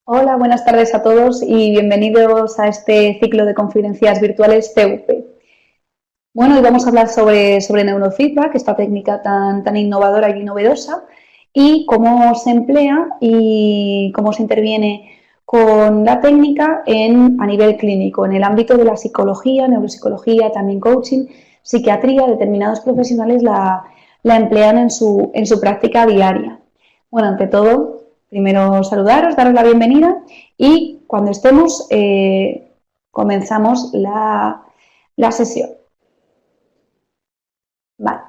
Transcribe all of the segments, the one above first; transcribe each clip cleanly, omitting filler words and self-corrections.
Hola, buenas tardes a todos y bienvenidos a este ciclo de conferencias virtuales CUP. Bueno, hoy vamos a hablar sobre neurofeedback, esta técnica tan innovadora y novedosa, y cómo se emplea y cómo se interviene con la técnica a nivel clínico, en el ámbito de la psicología, neuropsicología, también coaching, psiquiatría. Determinados profesionales la emplean en su práctica diaria. Bueno, ante todo, primero saludaros, daros la bienvenida y cuando estemos comenzamos la sesión. Vale.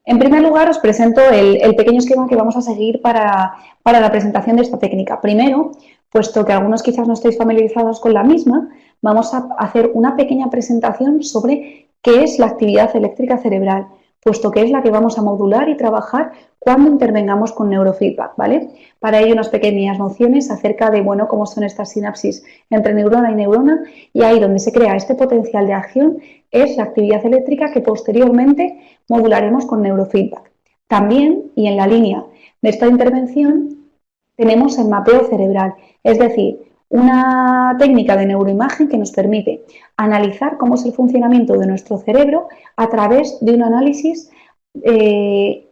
En primer lugar, os presento el pequeño esquema que vamos a seguir para la presentación de esta técnica. Primero, puesto que algunos quizás no estéis familiarizados con la misma, vamos a hacer una pequeña presentación sobre qué es la actividad eléctrica cerebral, puesto que es la que vamos a modular y trabajar cuando intervengamos con neurofeedback, ¿vale? Para ello, unas pequeñas nociones acerca de, bueno, cómo son estas sinapsis entre neurona y neurona, y ahí donde se crea este potencial de acción es la actividad eléctrica que posteriormente modularemos con neurofeedback. También, y en la línea de esta intervención, tenemos el mapeo cerebral, es decir, una técnica de neuroimagen que nos permite analizar cómo es el funcionamiento de nuestro cerebro a través de un análisis de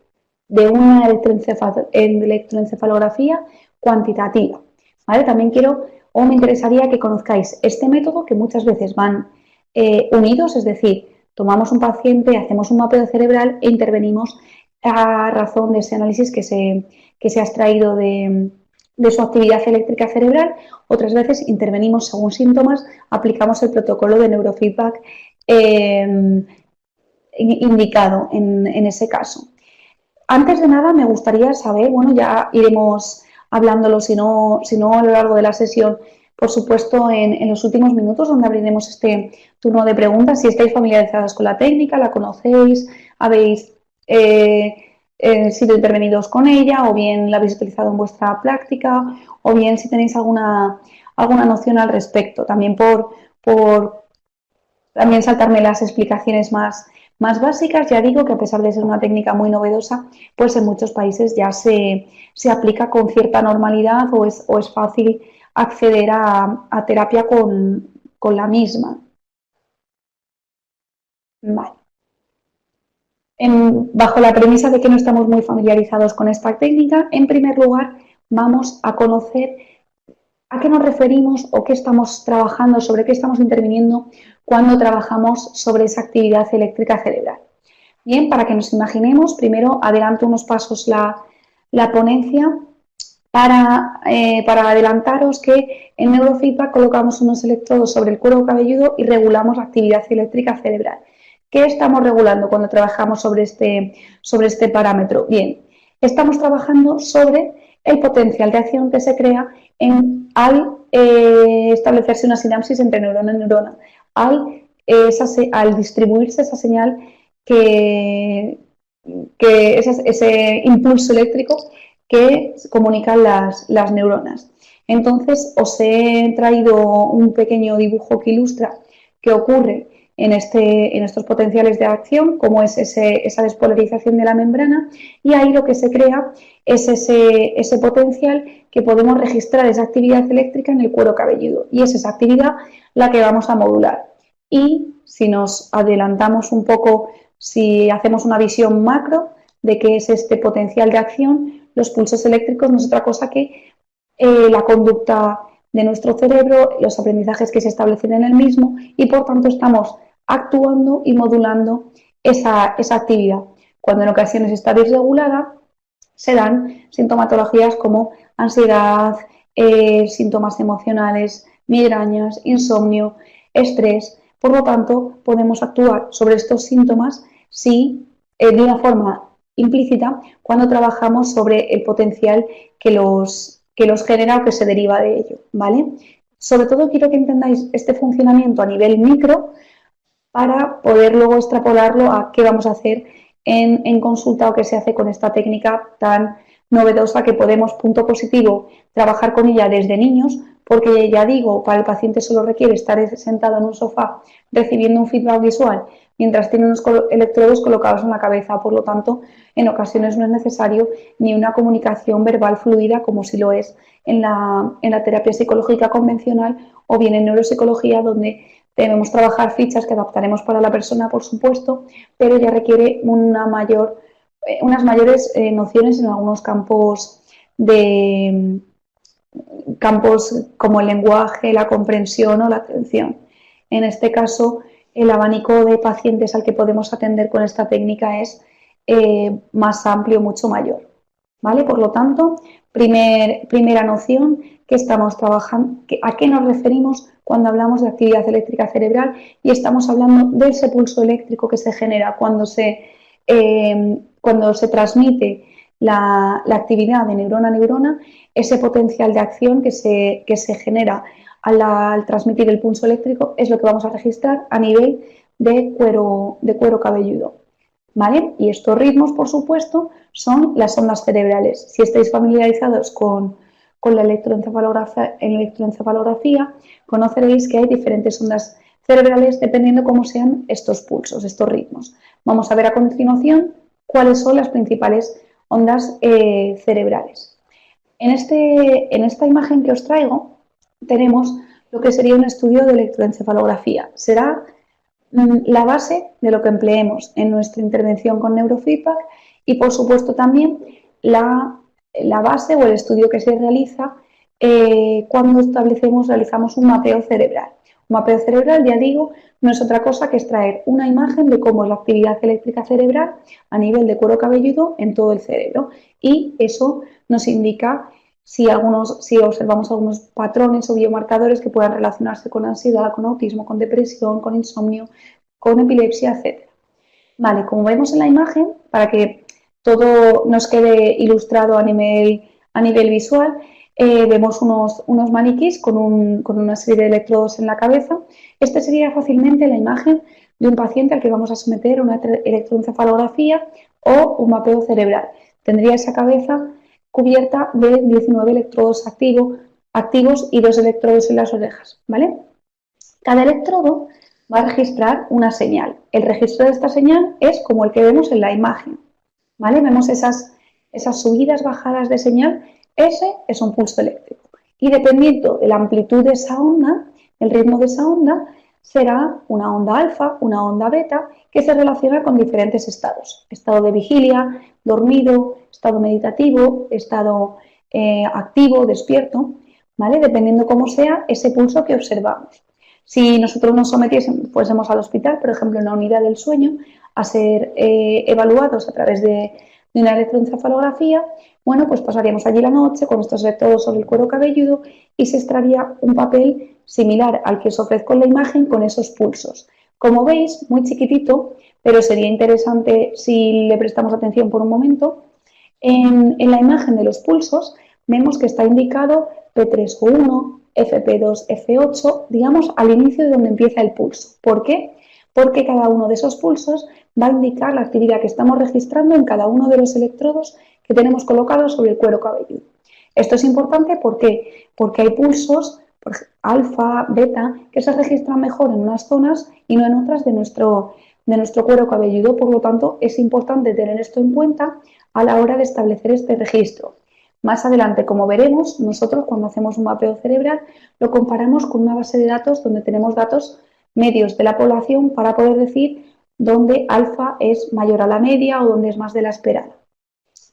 una electroencefalografía cuantitativa. ¿Vale? También me interesaría que conozcáis este método, que muchas veces van unidos, es decir, tomamos un paciente, hacemos un mapeo cerebral e intervenimos a razón de ese análisis que se ha extraído de su actividad eléctrica cerebral. Otras veces intervenimos según síntomas, aplicamos el protocolo de neurofeedback indicado en ese caso. Antes de nada, me gustaría saber, bueno, ya iremos hablándolo, si no a lo largo de la sesión, por supuesto, en los últimos minutos, donde abriremos este turno de preguntas. Si estáis familiarizados con la técnica, la conocéis, habéis sido intervenidos con ella, o bien la habéis utilizado en vuestra práctica, o bien si tenéis alguna noción al respecto. También por también saltarme las explicaciones más básicas. Ya digo que, a pesar de ser una técnica muy novedosa, pues en muchos países ya se aplica con cierta normalidad, o es fácil acceder a terapia con la misma. Vale. Bajo la premisa de que no estamos muy familiarizados con esta técnica, en primer lugar vamos a conocer a qué nos referimos o qué estamos trabajando, sobre qué estamos interviniendo cuando trabajamos sobre esa actividad eléctrica cerebral. Bien, para que nos imaginemos, primero adelanto unos pasos la ponencia para adelantaros que en neurofeedback colocamos unos electrodos sobre el cuero cabelludo y regulamos la actividad eléctrica cerebral. ¿Qué estamos regulando cuando trabajamos sobre este parámetro? Bien, estamos trabajando sobre el potencial de acción que se crea al establecerse una sinapsis entre neurona y neurona, al distribuirse esa señal ese impulso eléctrico que comunican las neuronas. Entonces, os he traído un pequeño dibujo que ilustra qué ocurre en estos potenciales de acción, cómo es esa despolarización de la membrana, y ahí lo que se crea es ese potencial que podemos registrar, esa actividad eléctrica en el cuero cabelludo, y es esa actividad la que vamos a modular. Y si nos adelantamos un poco, si hacemos una visión macro de qué es este potencial de acción, los pulsos eléctricos no es otra cosa que la conducta de nuestro cerebro, los aprendizajes que se establecen en el mismo, y por tanto estamos actuando y modulando esa actividad. Cuando en ocasiones está desregulada, se dan sintomatologías como ansiedad, síntomas emocionales, migrañas, insomnio, estrés. Por lo tanto, podemos actuar sobre estos síntomas de una forma implícita cuando trabajamos sobre el potencial que los genera o que se deriva de ello, ¿vale? Sobre todo quiero que entendáis este funcionamiento a nivel micro para poder luego extrapolarlo a qué vamos a hacer en consulta, o qué se hace con esta técnica tan novedosa, que podemos, punto positivo, trabajar con ella desde niños, porque ya digo, para el paciente solo requiere estar sentado en un sofá recibiendo un feedback visual mientras tiene unos electrodos colocados en la cabeza. Por lo tanto, en ocasiones no es necesario ni una comunicación verbal fluida como si lo es en la terapia psicológica convencional o bien en neuropsicología, donde debemos trabajar fichas que adaptaremos para la persona, por supuesto, pero ya requiere unas mayores nociones en algunos campos como el lenguaje, la comprensión o la atención. En este caso, el abanico de pacientes al que podemos atender con esta técnica es más amplio, mucho mayor. ¿Vale? Por lo tanto, primera noción que estamos trabajando, ¿a qué nos referimos cuando hablamos de actividad eléctrica cerebral? Y estamos hablando de ese pulso eléctrico que se genera cuando se transmite la actividad de neurona a neurona, ese potencial de acción que se genera al transmitir el pulso eléctrico es lo que vamos a registrar a nivel de cuero cabelludo. ¿Vale? Y estos ritmos, por supuesto, son las ondas cerebrales. Si estáis familiarizados con la electroencefalografía, conoceréis que hay diferentes ondas cerebrales dependiendo cómo sean estos pulsos, estos ritmos. Vamos a ver a continuación cuáles son las principales ondas cerebrales. En esta imagen que os traigo tenemos lo que sería un estudio de electroencefalografía. Será la base de lo que empleemos en nuestra intervención con neurofeedback y, por supuesto, también la base o el estudio que se realiza cuando realizamos un mapeo cerebral. Un mapeo cerebral, ya digo, no es otra cosa que extraer una imagen de cómo es la actividad eléctrica cerebral a nivel de cuero cabelludo en todo el cerebro, y eso nos indica si observamos algunos patrones o biomarcadores que puedan relacionarse con ansiedad, con autismo, con depresión, con insomnio, con epilepsia, etc. Vale, como vemos en la imagen, para que todo nos quede ilustrado a nivel visual, vemos unos maniquís con una serie de electrodos en la cabeza. Este sería fácilmente la imagen de un paciente al que vamos a someter una electroencefalografía o un mapeo cerebral. Tendría esa cabeza cubierta de 19 electrodos activos y 2 electrodos en las orejas, ¿vale? Cada electrodo va a registrar una señal. El registro de esta señal es como el que vemos en la imagen, ¿vale? Vemos esas subidas, bajadas de señal. Ese es un pulso eléctrico. Y dependiendo de la amplitud de esa onda, el ritmo de esa onda, será una onda alfa, una onda beta, que se relaciona con diferentes estados. Estado de vigilia, dormido, estado meditativo, estado activo, despierto, ¿vale? Dependiendo cómo sea ese pulso que observamos. Si nosotros nos fuésemos al hospital, por ejemplo, en la unidad del sueño, a ser evaluados a través de una electroencefalografía, bueno, pues pasaríamos allí la noche con estos electrodos sobre el cuero cabelludo y se extraería un papel similar al que os ofrezco en la imagen con esos pulsos. Como veis, muy chiquitito, pero sería interesante si le prestamos atención por un momento. En la imagen de los pulsos vemos que está indicado P3O1, FP2, F8, digamos al inicio de donde empieza el pulso. ¿Por qué? Porque cada uno de esos pulsos va a indicar la actividad que estamos registrando en cada uno de los electrodos que tenemos colocados sobre el cuero cabelludo. Esto es importante porque hay pulsos alfa, beta, que se registran mejor en unas zonas y no en otras de nuestro cuero cabelludo. Por lo tanto, es importante tener esto en cuenta a la hora de establecer este registro. Más adelante, como veremos, nosotros cuando hacemos un mapeo cerebral lo comparamos con una base de datos donde tenemos datos medios de la población para poder decir dónde alfa es mayor a la media o dónde es más de la esperada,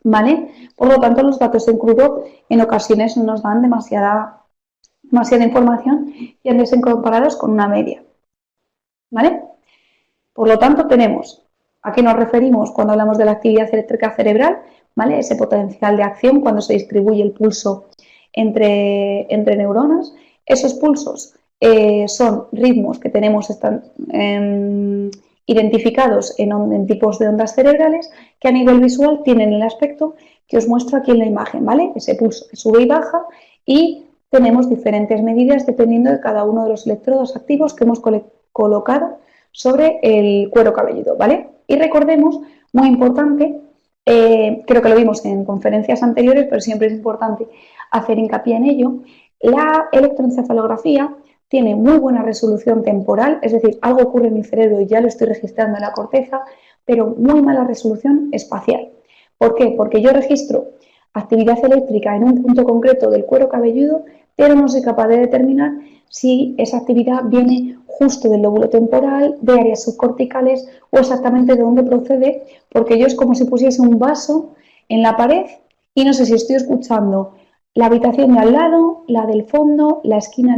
¿vale? Por lo tanto, los datos en crudo en ocasiones no nos dan demasiada información y han de ser comparados con una media, ¿vale? Por lo tanto, tenemos a qué nos referimos cuando hablamos de la actividad eléctrica cerebral, ¿vale? Ese potencial de acción cuando se distribuye el pulso entre neuronas. Esos pulsos son ritmos que tenemos identificados en tipos de ondas cerebrales que a nivel visual tienen el aspecto que os muestro aquí en la imagen, ¿vale? Ese pulso que sube y baja, y tenemos diferentes medidas dependiendo de cada uno de los electrodos activos que hemos colocado sobre el cuero cabelludo, ¿vale? Y recordemos, muy importante, creo que lo vimos en conferencias anteriores, pero siempre es importante hacer hincapié en ello, La electroencefalografía tiene muy buena resolución temporal, es decir, algo ocurre en mi cerebro y ya lo estoy registrando en la corteza, pero muy mala resolución espacial. ¿Por qué? Porque yo registro actividad eléctrica en un punto concreto del cuero cabelludo, pero no soy capaz de determinar si esa actividad viene justo del lóbulo temporal, de áreas subcorticales o exactamente de dónde procede, porque yo es como si pusiese un vaso en la pared y no sé si estoy escuchando la habitación de al lado, la del fondo, la esquina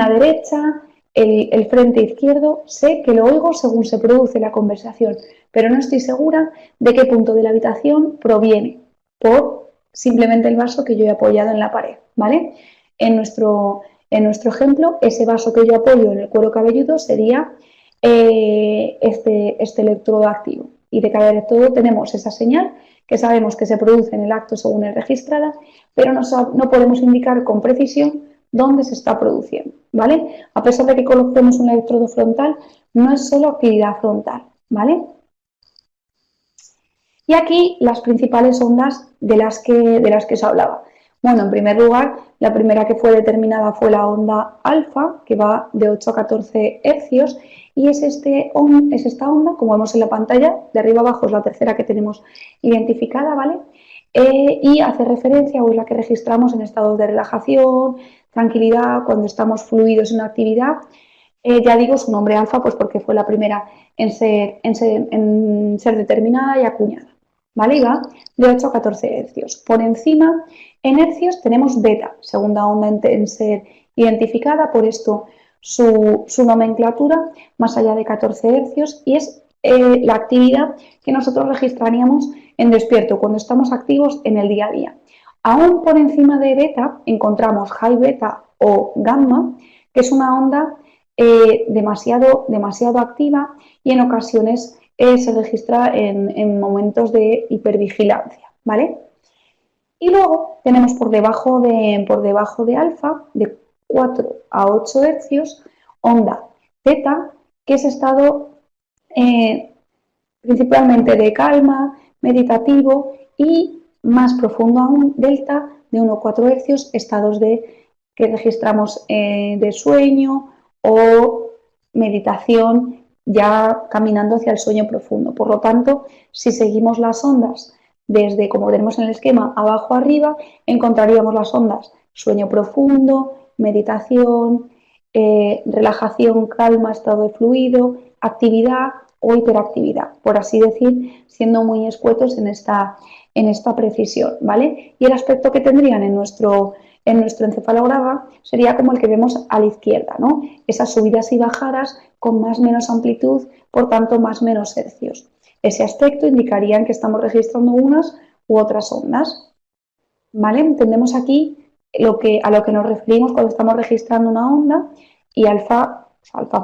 derecha, el frente izquierdo. Sé que lo oigo según se produce la conversación, pero no estoy segura de qué punto de la habitación proviene por simplemente el vaso que yo he apoyado en la pared, ¿vale? En nuestro ejemplo, ese vaso que yo apoyo en el cuero cabelludo sería este electrodo activo. Y de cada electrodo tenemos esa señal que sabemos que se produce en el acto según es registrada, pero no podemos indicar con precisión dónde se está produciendo, ¿vale? A pesar de que coloquemos un electrodo frontal, no es solo actividad frontal, ¿vale? Y aquí las principales ondas de las que os hablaba. Bueno, en primer lugar, la primera que fue determinada fue la onda alfa, que va de 8 a 14 hercios, y es esta onda, como vemos en la pantalla, de arriba abajo es la tercera que tenemos identificada, ¿vale? Y hace referencia, o es la que registramos en estados de relajación, tranquilidad, cuando estamos fluidos en una actividad. Ya digo su nombre alfa, pues porque fue la primera en ser determinada y acuñada. ¿Vale? Y va de 8 a 14 hercios. Por encima, en hercios, tenemos beta, segunda onda en ser identificada, por esto su nomenclatura, más allá de 14 hercios, y es la actividad que nosotros registraríamos en despierto, cuando estamos activos en el día a día. Aún por encima de beta encontramos high beta o gamma, que es una onda demasiado activa y en ocasiones se registra en momentos de hipervigilancia, ¿vale? Y luego tenemos por debajo de alfa, de 4 a 8 hercios, onda zeta, que es estado principalmente de calma, meditativo y más profundo aún, delta, de 1 a 4 hercios, estados que registramos de sueño o meditación, ya caminando hacia el sueño profundo. Por lo tanto, si seguimos las ondas desde, como tenemos en el esquema, abajo a arriba, encontraríamos las ondas sueño profundo, meditación, relajación, calma, estado de fluido, actividad o hiperactividad, por así decir, siendo muy escuetos en esta precisión, ¿vale? Y el aspecto que tendrían en nuestro encefalograma sería como el que vemos a la izquierda, ¿no? Esas subidas y bajadas con más o menos amplitud, por tanto más o menos hercios. Ese aspecto indicaría que estamos registrando unas u otras ondas, ¿vale? Entendemos aquí a lo que nos referimos cuando estamos registrando una onda, y alfa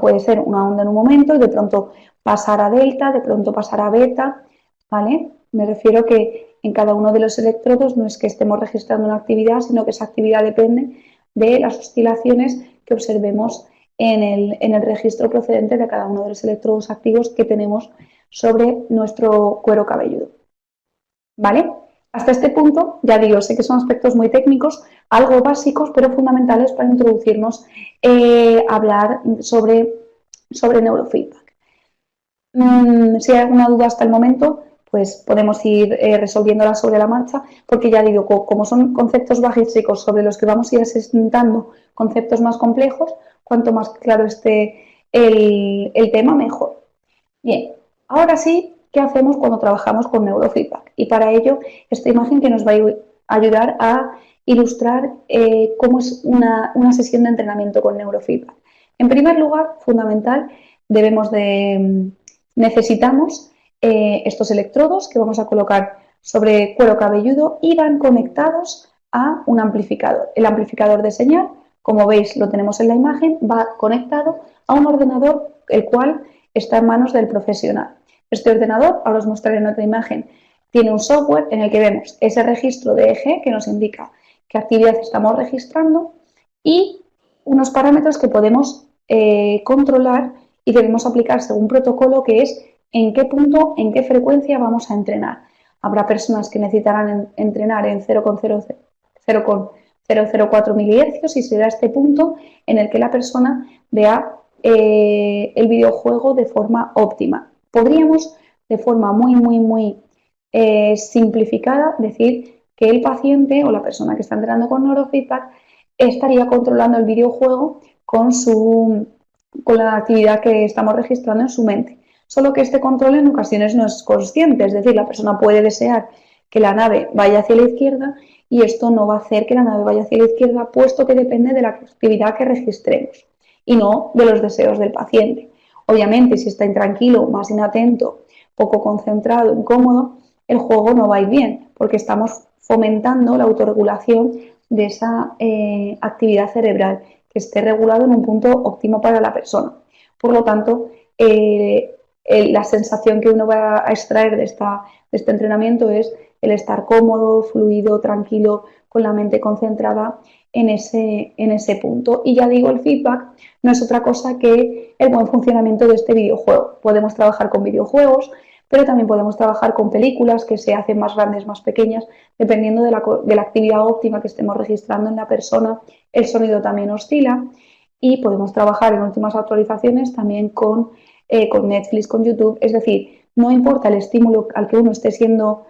puede ser una onda en un momento y de pronto pasar a delta, de pronto pasar a beta, ¿vale? Me refiero que en cada uno de los electrodos no es que estemos registrando una actividad, sino que esa actividad depende de las oscilaciones que observemos en el registro procedente de cada uno de los electrodos activos que tenemos sobre nuestro cuero cabelludo, ¿vale? Hasta este punto, ya digo, sé que son aspectos muy técnicos, algo básicos, pero fundamentales para introducirnos a hablar sobre neurofeedback. Si hay alguna duda hasta el momento, pues podemos ir resolviéndola sobre la marcha, porque ya digo, como son conceptos básicos sobre los que vamos a ir asentando conceptos más complejos, cuanto más claro esté el tema, mejor. Bien, ahora sí, ¿qué hacemos cuando trabajamos con neurofeedback? Y para ello, esta imagen que nos va a ayudar a ilustrar cómo es una sesión de entrenamiento con neurofeedback. En primer lugar, fundamental, necesitamos estos electrodos que vamos a colocar sobre cuero cabelludo y van conectados a un amplificador. El amplificador de señal, como veis, lo tenemos en la imagen, va conectado a un ordenador, el cual está en manos del profesional. Este ordenador, ahora os mostraré en otra imagen, tiene un software en el que vemos ese registro de EEG que nos indica qué actividad estamos registrando y unos parámetros que podemos controlar y debemos aplicar según un protocolo, que es en qué punto, en qué frecuencia vamos a entrenar. Habrá personas que necesitarán entrenar en 0,0 0,04 milihercios y será este punto en el que la persona vea el videojuego de forma óptima. Podríamos, de forma muy simplificada, decir que el paciente o la persona que está entrenando con neurofeedback estaría controlando el videojuego con la actividad que estamos registrando en su mente. Solo que este control en ocasiones no es consciente, es decir, la persona puede desear que la nave vaya hacia la izquierda y esto no va a hacer que la nave vaya hacia la izquierda, puesto que depende de la actividad que registremos y no de los deseos del paciente. Obviamente, si está intranquilo, más inatento, poco concentrado, incómodo, el juego no va a ir bien, porque estamos fomentando la autorregulación de esa actividad cerebral, que esté regulado en un punto óptimo para la persona. Por lo tanto, la sensación que uno va a extraer de este entrenamiento es el estar cómodo, fluido, tranquilo, con la mente concentrada en ese punto. Y ya digo, el feedback no es otra cosa que el buen funcionamiento de este videojuego. Podemos trabajar con videojuegos, pero también podemos trabajar con películas que se hacen más grandes, más pequeñas, dependiendo de la actividad óptima que estemos registrando en la persona. El sonido también oscila y podemos trabajar en últimas actualizaciones también con Netflix, con YouTube. Es decir, no importa el estímulo al que uno esté siendo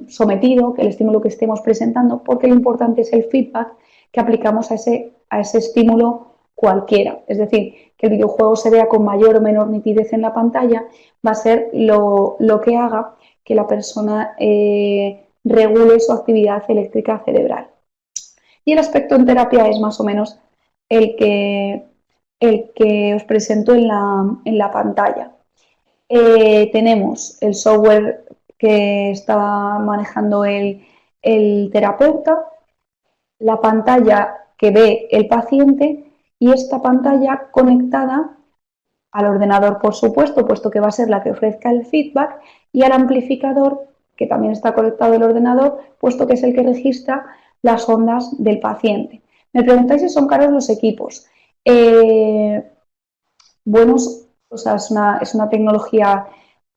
sometido, que el estímulo que estemos presentando, porque lo importante es el feedback que aplicamos a ese estímulo cualquiera. Es decir, que el videojuego se vea con mayor o menor nitidez en la pantalla va a ser lo que haga que la persona regule su actividad eléctrica cerebral. Y el aspecto en terapia es más o menos el que os presento en la pantalla. Tenemos el software que está manejando el terapeuta, la pantalla que ve el paciente y esta pantalla conectada al ordenador, por supuesto, puesto que va a ser la que ofrezca el feedback, y al amplificador, que también está conectado al ordenador, puesto que es el que registra las ondas del paciente. Me preguntáis si son caros los equipos. Buenos, o sea, es una tecnología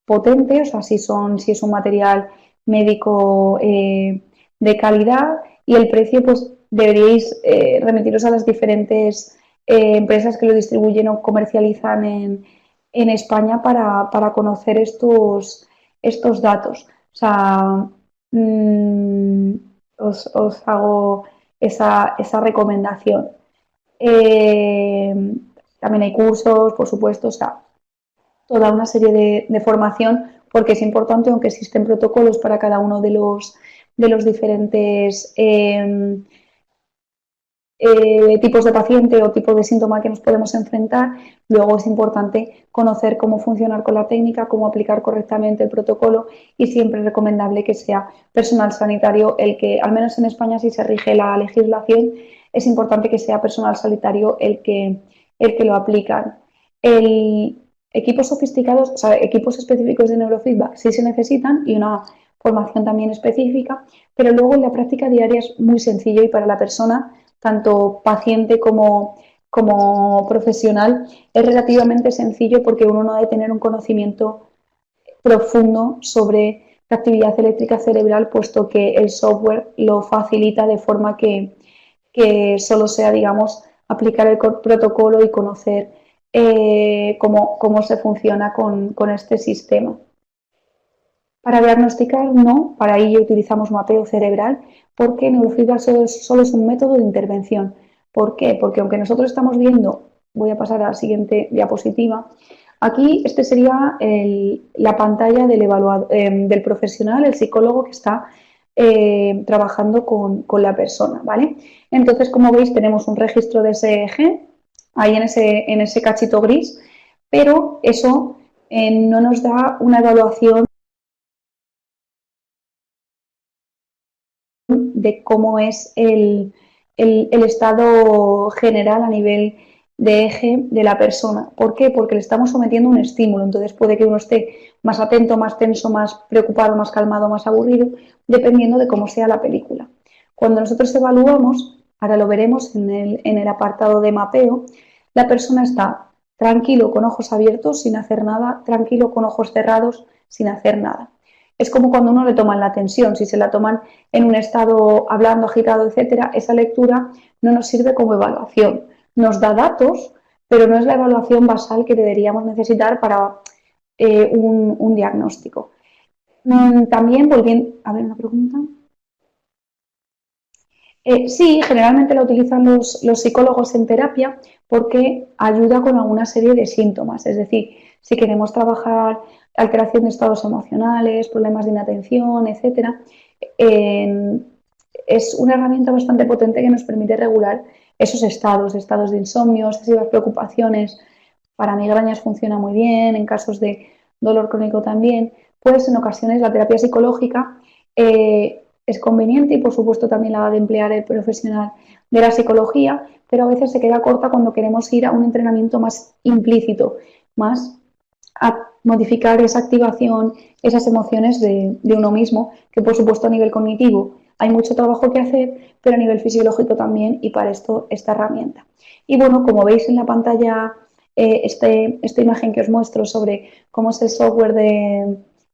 potente, o sea, si es un material médico de calidad, y el precio, pues deberíais remitiros a las diferentes empresas que lo distribuyen o comercializan en España para conocer estos datos. O sea, os hago esa recomendación. Eh, También hay cursos, por supuesto, o sea, toda una serie de formación, porque es importante, aunque existen protocolos para cada uno de los diferentes tipos de paciente o tipo de síntoma que nos podemos enfrentar. Luego es importante conocer cómo funcionar con la técnica, cómo aplicar correctamente el protocolo, y siempre es recomendable que sea personal sanitario el que, al menos en España, si se rige la legislación, es importante que sea personal sanitario el que lo aplica. Equipos sofisticados, o sea, equipos específicos de neurofeedback sí se necesitan, y una formación también específica, pero luego en la práctica diaria es muy sencillo, y para la persona, tanto paciente como profesional, es relativamente sencillo, porque uno no ha de tener un conocimiento profundo sobre la actividad eléctrica cerebral, puesto que el software lo facilita de forma que solo sea, digamos, aplicar el protocolo y conocer cómo se funciona con este sistema. Para diagnosticar, no, para ello utilizamos mapeo cerebral, porque neurofeedback solo es un método de intervención. ¿Por qué? Porque aunque nosotros estamos viendo, voy a pasar a la siguiente diapositiva, aquí este sería la pantalla del profesional, el psicólogo que está trabajando con la persona, ¿vale? Entonces, como veis, tenemos un registro de EEG ahí en ese cachito gris, pero eso no nos da una evaluación de cómo es el estado general a nivel de eje de la persona. ¿Por qué? Porque le estamos sometiendo un estímulo, entonces puede que uno esté más atento, más tenso, más preocupado, más calmado, más aburrido, dependiendo de cómo sea la película. Cuando nosotros evaluamos, ahora lo veremos en el apartado de mapeo, la persona está tranquilo con ojos abiertos sin hacer nada, tranquilo con ojos cerrados sin hacer nada. Es como cuando uno le toman la tensión, si se la toman en un estado hablando, agitado, etcétera, esa lectura no nos sirve como evaluación. Nos da datos, pero no es la evaluación basal que deberíamos necesitar para un diagnóstico. También, volviendo a ver una pregunta. Sí, generalmente la utilizan los psicólogos en terapia porque ayuda con alguna serie de síntomas. Es decir, si queremos trabajar alteración de estados emocionales, problemas de inatención, etcétera, es una herramienta bastante potente que nos permite regular esos estados de insomnio, excesivas preocupaciones. Para migrañas funciona muy bien, en casos de dolor crónico también. Pues en ocasiones la terapia psicológica es conveniente y por supuesto también la ha de emplear el profesional de la psicología, pero a veces se queda corta cuando queremos ir a un entrenamiento más implícito, más a modificar esa activación, esas emociones de uno mismo, que por supuesto a nivel cognitivo hay mucho trabajo que hacer, pero a nivel fisiológico también, y para esto esta herramienta. Y bueno, como veis en la pantalla, esta imagen que os muestro sobre cómo es el software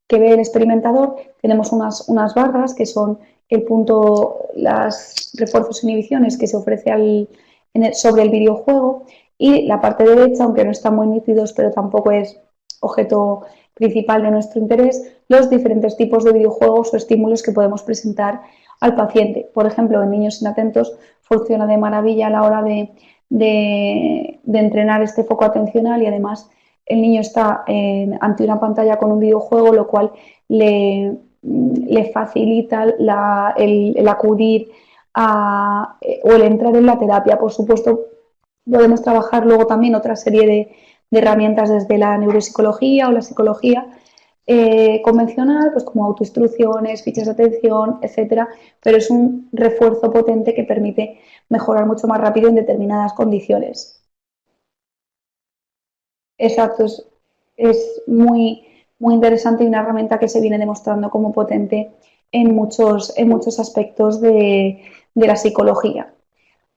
que ve el experimentador, tenemos unas barras que son el punto, los refuerzos e inhibiciones que se ofrece sobre el videojuego, y la parte derecha, aunque no están muy nítidos, pero tampoco es objeto principal de nuestro interés, los diferentes tipos de videojuegos o estímulos que podemos presentar al paciente. Por ejemplo, en niños inatentos funciona de maravilla a la hora de entrenar este foco atencional, y además el niño está ante una pantalla con un videojuego, lo cual le facilita el acudir o el entrar en la terapia. Por supuesto, podemos trabajar luego también otra serie de herramientas desde la neuropsicología o la psicología convencional, pues como autoinstrucciones, fichas de atención, etcétera, pero es un refuerzo potente que permite mejorar mucho más rápido en determinadas condiciones. Exacto, es muy interesante y una herramienta que se viene demostrando como potente en muchos aspectos de la psicología.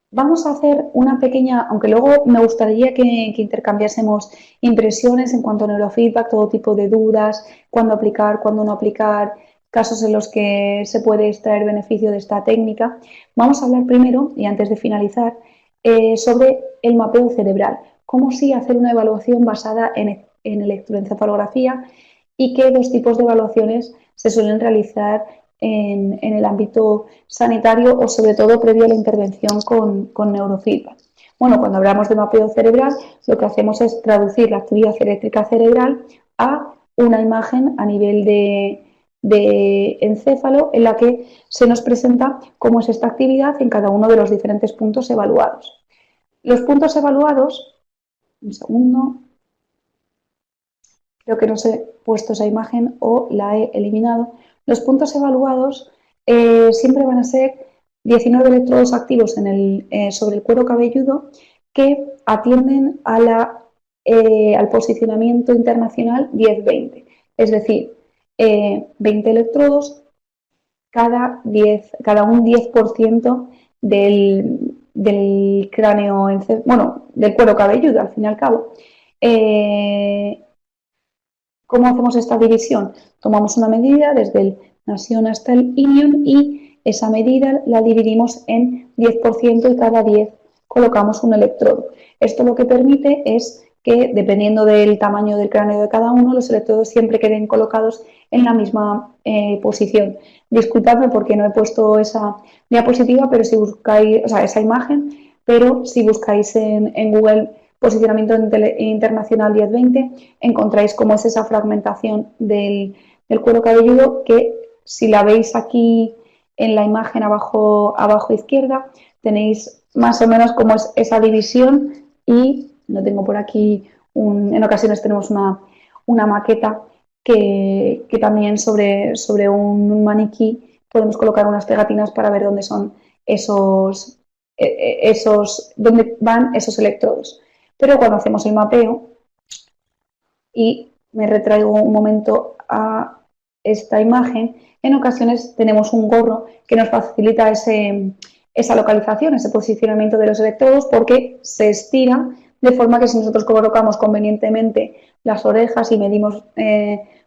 Vamos a hacer una pequeña, aunque luego me gustaría que intercambiásemos impresiones en cuanto a neurofeedback, todo tipo de dudas, cuándo aplicar, cuándo no aplicar, casos en los que se puede extraer beneficio de esta técnica. Vamos a hablar primero, y antes de finalizar, sobre el mapeo cerebral, cómo sí hacer una evaluación basada en electroencefalografía y qué dos tipos de evaluaciones se suelen realizar en el ámbito sanitario o sobre todo previo a la intervención con neurofeedback. Bueno, cuando hablamos de mapeo cerebral, lo que hacemos es traducir la actividad eléctrica cerebral a una imagen a nivel de encéfalo en la que se nos presenta cómo es esta actividad en cada uno de los diferentes puntos evaluados. Los puntos evaluados, un segundo, creo que no os he puesto esa imagen o la he eliminado. Los puntos evaluados siempre van a ser 19 electrodos activos sobre el cuero cabelludo que atienden al posicionamiento internacional 10-20. Es decir, 20 electrodos cada un 10% del cráneo, bueno, del cuero cabelludo, al fin y al cabo. ¿Cómo hacemos esta división? Tomamos una medida desde el nasion hasta el inion y esa medida la dividimos en 10% y cada 10 colocamos un electrodo. Esto lo que permite es que, dependiendo del tamaño del cráneo de cada uno, los electrodos siempre queden colocados en la misma posición. Disculpadme porque no he puesto esa diapositiva, pero si buscáis, o sea, esa imagen, pero si buscáis en Google posicionamiento internacional 10-20, encontráis cómo es esa fragmentación del cuero cabelludo, que si la veis aquí en la imagen abajo izquierda, tenéis más o menos cómo es esa división, y lo tengo por aquí, en ocasiones tenemos una maqueta que también sobre un maniquí podemos colocar unas pegatinas para ver dónde son dónde van esos electrodos. Pero cuando hacemos el mapeo, y me retraigo un momento a esta imagen, en ocasiones tenemos un gorro que nos facilita esa localización, ese posicionamiento de los electrodos, porque se estira de forma que si nosotros colocamos convenientemente las orejas y medimos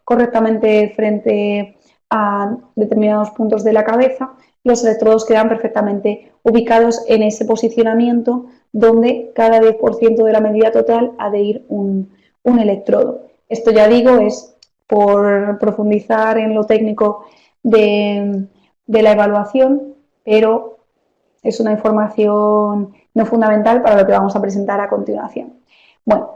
correctamente frente a determinados puntos de la cabeza, los electrodos quedan perfectamente ubicados en ese posicionamiento donde cada 10% de la medida total ha de ir un electrodo. Esto, ya digo, es por profundizar en lo técnico de la evaluación, pero es una información no fundamental para lo que vamos a presentar a continuación. Bueno,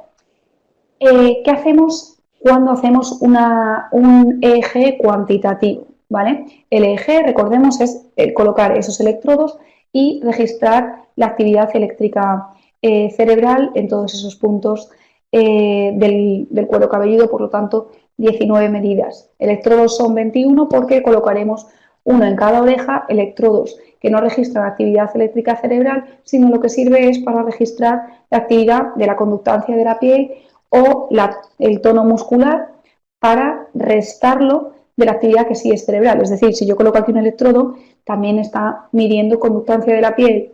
¿qué hacemos cuando hacemos un EEG cuantitativo? ¿Vale? El EEG, recordemos, es colocar esos electrodos y registrar la actividad eléctrica cerebral en todos esos puntos del cuero cabelludo, por lo tanto 19 medidas. Electrodos son 21 porque colocaremos uno en cada oreja, electrodos que no registran actividad eléctrica cerebral, sino lo que sirve es para registrar la actividad de la conductancia de la piel o el tono muscular para restarlo de la actividad que sí es cerebral. Es decir, si yo coloco aquí un electrodo, también está midiendo conductancia de la piel,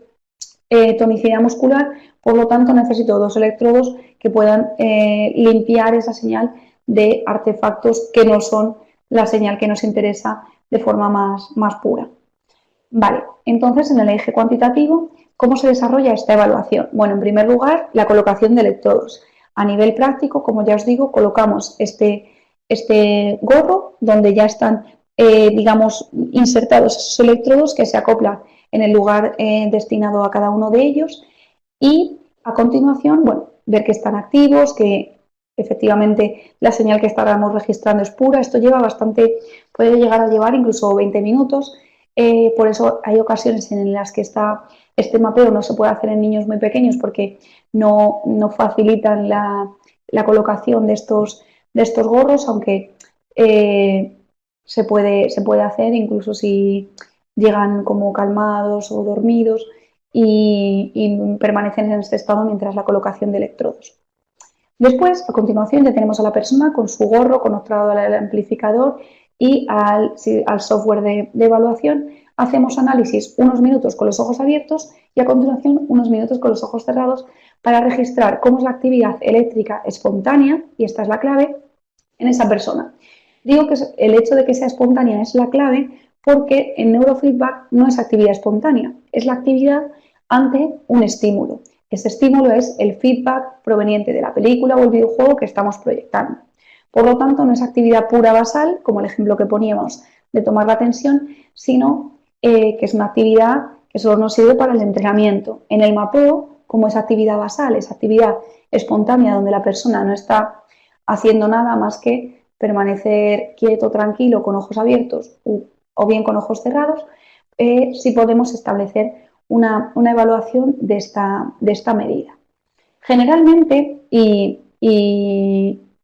tonicidad muscular, por lo tanto necesito dos electrodos que puedan limpiar esa señal de artefactos que no son la señal que nos interesa de forma más pura. Vale, entonces en el eje cuantitativo, ¿cómo se desarrolla esta evaluación? Bueno, en primer lugar, la colocación de electrodos. A nivel práctico, como ya os digo, colocamos este gorro donde ya están, digamos, insertados esos electrodos que se acoplan en el lugar destinado a cada uno de ellos y a continuación, bueno, ver que están activos, que efectivamente la señal que estábamos registrando es pura. Esto lleva bastante, puede llegar a llevar incluso 20 minutos. Por eso hay ocasiones en las que este mapeo no se puede hacer en niños muy pequeños porque no facilitan la colocación de estos gorros, aunque se puede hacer incluso si llegan como calmados o dormidos y permanecen en este estado mientras la colocación de electrodos. Después, a continuación, ya tenemos a la persona con su gorro conectado al amplificador y al software de evaluación. Hacemos análisis unos minutos con los ojos abiertos y a continuación unos minutos con los ojos cerrados para registrar cómo es la actividad eléctrica espontánea, y esta es la clave, en esa persona. Digo que el hecho de que sea espontánea es la clave porque en neurofeedback no es actividad espontánea, es la actividad ante un estímulo. Ese estímulo es el feedback proveniente de la película o el videojuego que estamos proyectando. Por lo tanto, no es actividad pura basal, como el ejemplo que poníamos de tomar la tensión, sino que es una actividad que solo nos sirve para el entrenamiento. En el mapeo, como es actividad basal, es actividad espontánea donde la persona no está haciendo nada más que permanecer quieto, tranquilo, con ojos abiertos o bien con ojos cerrados, sí podemos establecer una evaluación de esta medida. Generalmente, y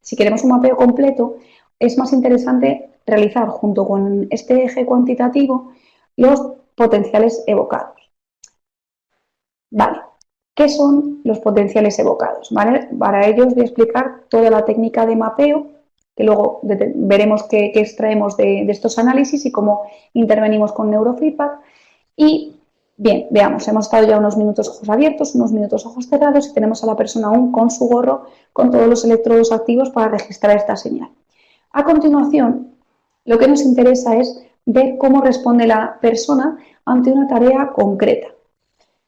si queremos un mapeo completo, es más interesante realizar junto con este eje cuantitativo los potenciales evocados. Vale, ¿qué son los potenciales evocados? ¿Vale? Para ello os voy a explicar toda la técnica de mapeo, que luego veremos qué extraemos de estos análisis y cómo intervenimos con neurofeedback. Y bien, veamos, hemos estado ya unos minutos ojos abiertos, unos minutos ojos cerrados y tenemos a la persona aún con su gorro, con todos los electrodos activos para registrar esta señal. A continuación, lo que nos interesa es ver cómo responde la persona ante una tarea concreta.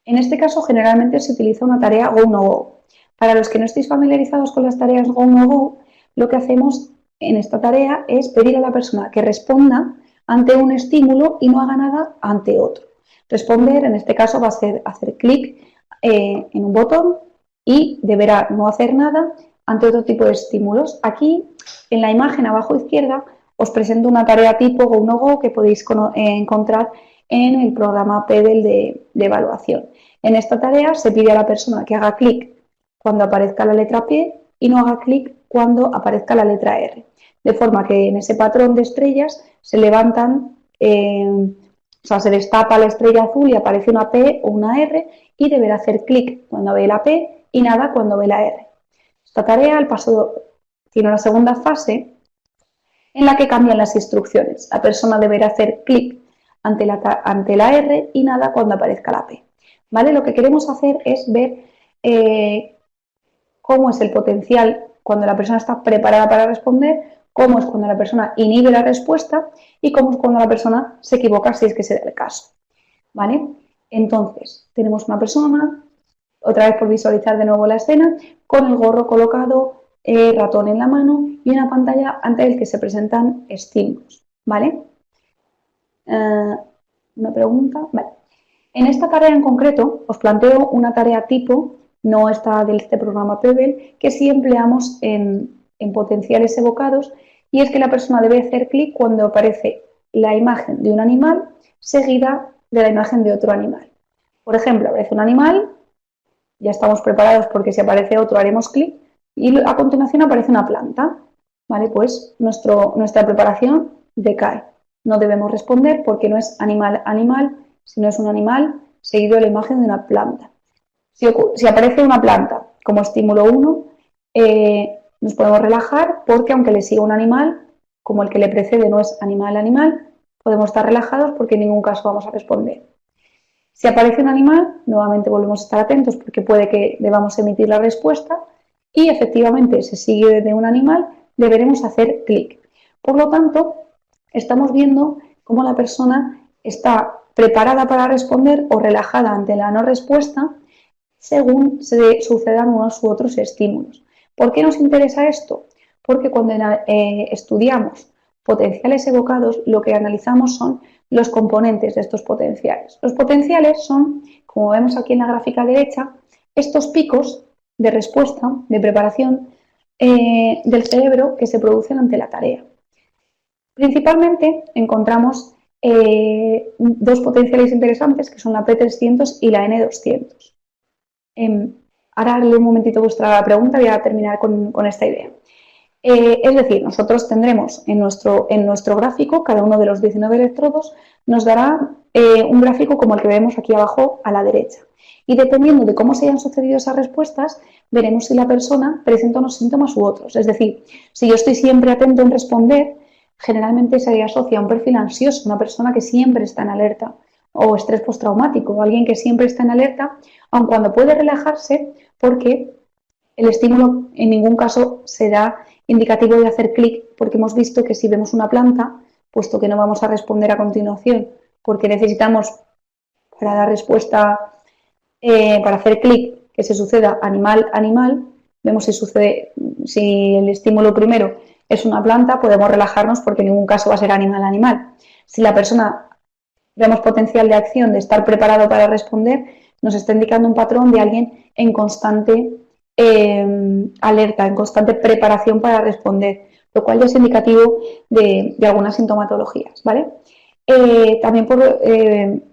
En este caso, generalmente se utiliza una tarea Go No Go. Para los que no estéis familiarizados con las tareas Go No Go, lo que hacemos en esta tarea es pedir a la persona que responda ante un estímulo y no haga nada ante otro. Responder, en este caso, va a ser hacer clic en un botón y deberá no hacer nada ante otro tipo de estímulos. Aquí, en la imagen abajo izquierda, os presento una tarea tipo Go No Go que podéis encontrar en el programa PEDEL de evaluación. En esta tarea se pide a la persona que haga clic cuando aparezca la letra P y no haga clic cuando aparezca la letra R. De forma que en ese patrón de estrellas se levantan, o sea, se destapa la estrella azul y aparece una P o una R y deberá hacer clic cuando ve la P y nada cuando ve la R. Esta tarea, al paso, tiene una segunda fase en la que cambian las instrucciones. La persona deberá hacer clic ante la R y nada cuando aparezca la P. ¿Vale? Lo que queremos hacer es ver cómo es el potencial cuando la persona está preparada para responder, cómo es cuando la persona inhibe la respuesta y cómo es cuando la persona se equivoca si es que se da el caso, ¿vale? Entonces, tenemos una persona, otra vez por visualizar de nuevo la escena, con el gorro colocado, ratón en la mano y una pantalla ante el que se presentan estímulos, ¿vale? Una pregunta, vale. En esta tarea en concreto os planteo una tarea tipo, no esta de este programa Pebble, que sí empleamos en potenciales evocados, y es que la persona debe hacer clic cuando aparece la imagen de un animal seguida de la imagen de otro animal. Por ejemplo, aparece un animal, ya estamos preparados porque si aparece otro haremos clic y a continuación aparece una planta. ¿Vale? Pues nuestra preparación decae. No debemos responder porque no es animal, sino es un animal seguido de la imagen de una planta. Si aparece una planta como estímulo 1, nos podemos relajar porque aunque le siga un animal, como el que le precede no es animal, podemos estar relajados porque en ningún caso vamos a responder. Si aparece un animal, nuevamente volvemos a estar atentos porque puede que debamos emitir la respuesta y efectivamente se sigue de un animal, deberemos hacer clic. Por lo tanto, estamos viendo cómo la persona está preparada para responder o relajada ante la no respuesta según se sucedan unos u otros estímulos. ¿Por qué nos interesa esto? Porque cuando estudiamos potenciales evocados, lo que analizamos son los componentes de estos potenciales. Los potenciales son, como vemos aquí en la gráfica derecha, estos picos de respuesta, de preparación del cerebro que se producen ante la tarea. Principalmente encontramos dos potenciales interesantes que son la P300 y la N200. Ahora haré un momentito vuestra pregunta, voy a terminar con esta idea. Es decir, nosotros tendremos en nuestro gráfico, cada uno de los 19 electrodos nos dará un gráfico como el que vemos aquí abajo a la derecha. Y dependiendo de cómo se hayan sucedido esas respuestas, veremos si la persona presenta unos síntomas u otros. Es decir, si yo estoy siempre atento en responder, generalmente se asocia a un perfil ansioso, una persona que siempre está en alerta, o estrés postraumático, alguien que siempre está en alerta, aun cuando puede relajarse, porque el estímulo en ningún caso será indicativo de hacer clic, porque hemos visto que si vemos una planta, puesto que no vamos a responder a continuación, porque necesitamos para dar respuesta, para hacer clic, que se suceda animal, vemos si el estímulo primero es una planta, podemos relajarnos porque en ningún caso va a ser animal. Si la persona vemos potencial de acción de estar preparado para responder, nos está indicando un patrón de alguien en constante alerta, en constante preparación para responder, lo cual ya es indicativo de algunas sintomatologías, ¿vale? También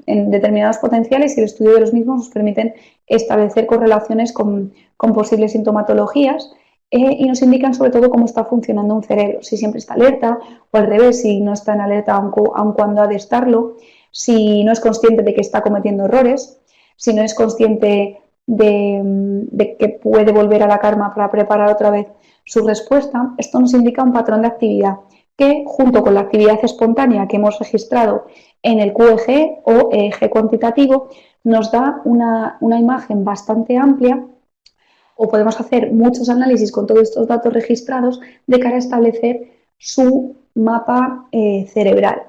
en determinados potenciales y el estudio de los mismos nos permiten establecer correlaciones con posibles sintomatologías y nos indican sobre todo cómo está funcionando un cerebro, si siempre está alerta o al revés, si no está en alerta aun cuando ha de estarlo, si no es consciente de que está cometiendo errores, si no es consciente de que puede volver a la calma para preparar otra vez su respuesta. Esto nos indica un patrón de actividad que, junto con la actividad espontánea que hemos registrado en el QEG o EEG cuantitativo, nos da una imagen bastante amplia, o podemos hacer muchos análisis con todos estos datos registrados de cara a establecer su mapa cerebral.